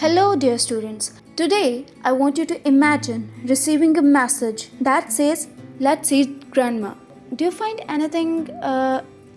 Hello dear students. Today I want you to imagine receiving a message that says let's eat grandma. Do you find anything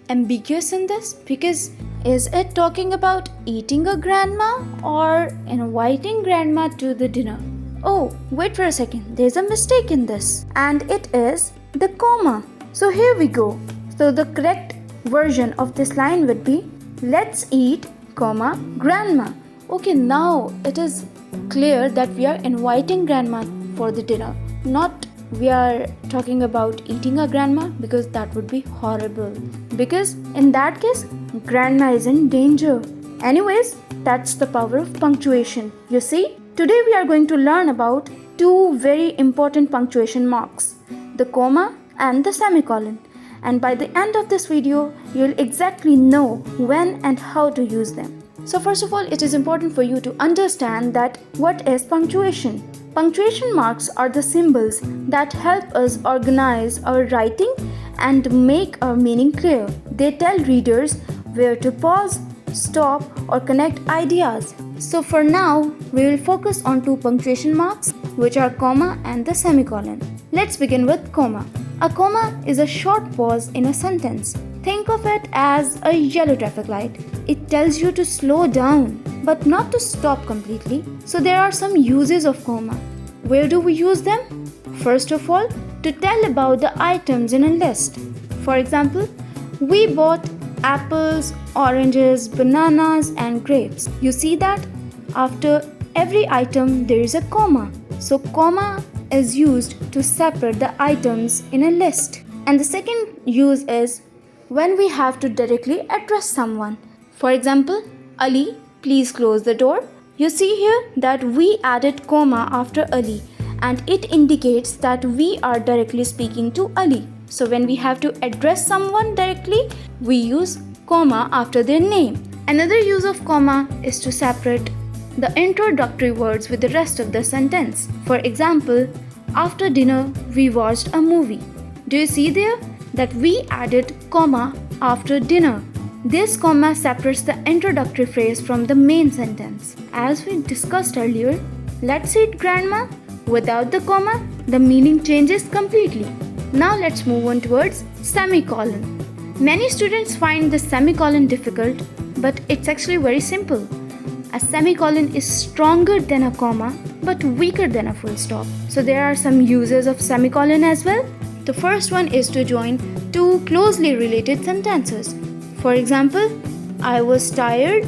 ambiguous in this? Because is it talking about eating a grandma or inviting grandma to the dinner? Oh, wait for a second. There's a mistake in this. And it is the comma. So here we go. So the correct version of this line would be let's eat, comma, grandma. Okay, now it is clear that we are inviting grandma for the dinner. Not we are talking about eating a grandma, because that would be horrible. Because in that case, grandma is in danger. Anyways, that's the power of punctuation. You see, today we are going to learn about two very important punctuation marks, the comma and the semicolon. And by the end of this video, you'll exactly know when and how to use them. So first of all, it is important for you to understand that what is punctuation. Punctuation marks are the symbols that help us organize our writing and make our meaning clear. They tell readers where to pause, stop, or connect ideas. So for now, we will focus on two punctuation marks, which are comma and the semicolon. Let's begin with comma. A comma is a short pause in a sentence. Think of it as a yellow traffic light. It tells you to slow down, but not to stop completely. So there are some uses of comma. Where do we use them? First of all, to tell about the items in a list. For example, we bought apples, oranges, bananas, and grapes. You see that after every item there is a comma. So comma is used to separate the items in a list. And the second use is when we have to directly address someone. For example, Ali, please close the door. You see here that we added comma after Ali, and it indicates that we are directly speaking to Ali. So when we have to address someone directly, we use comma after their name. Another use of comma is to separate the introductory words with the rest of the sentence. For example, after dinner, we watched a movie. Do you see there that we added comma after dinner? This comma separates the introductory phrase from the main sentence. As we discussed earlier, let's eat grandma. Without the comma, the meaning changes completely. Now let's move on towards semicolon. Many students find the semicolon difficult, but it's actually very simple. A semicolon is stronger than a comma, but weaker than a full stop. So there are some uses of semicolon as well. The first one is to join two closely related sentences. For example, I was tired,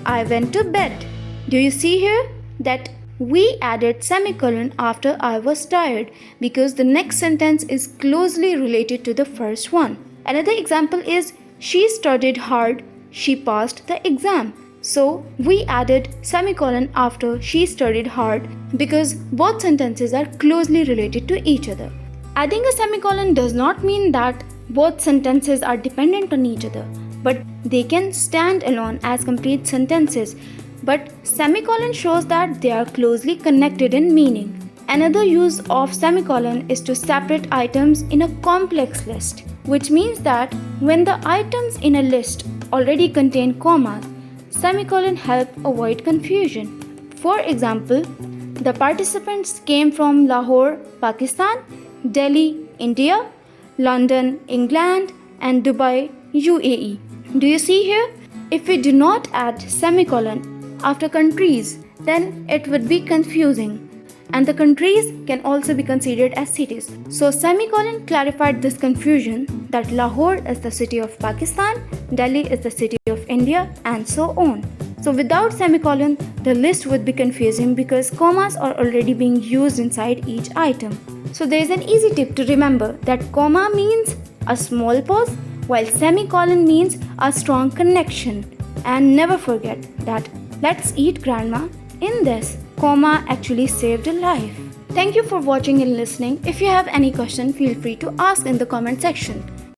I went to bed. Do you see here that we added semicolon after I was tired because the next sentence is closely related to the first one. Another example is she studied hard, she passed the exam. So we added semicolon after she studied hard because both sentences are closely related to each other. Adding a semicolon does not mean that both sentences are dependent on each other, but they can stand alone as complete sentences. But semicolon shows that they are closely connected in meaning. Another use of semicolon is to separate items in a complex list, which means that when the items in a list already contain commas, semicolon help avoid confusion. For example, the participants came from Lahore, Pakistan, Delhi, India, London, England, and Dubai, UAE. Do you see here? If we do not add semicolon after countries, then it would be confusing. And the countries can also be considered as cities. So semicolon clarified this confusion that Lahore is the city of Pakistan, Delhi is the city of India, and so on. So without semicolon, the list would be confusing because commas are already being used inside each item. So there is an easy tip to remember that comma means a small pause, while semicolon means a strong connection. And never forget that let's eat grandma in this. Comma actually saved a life. Thank you for watching and listening. If you have any question, feel free to ask in the comment section.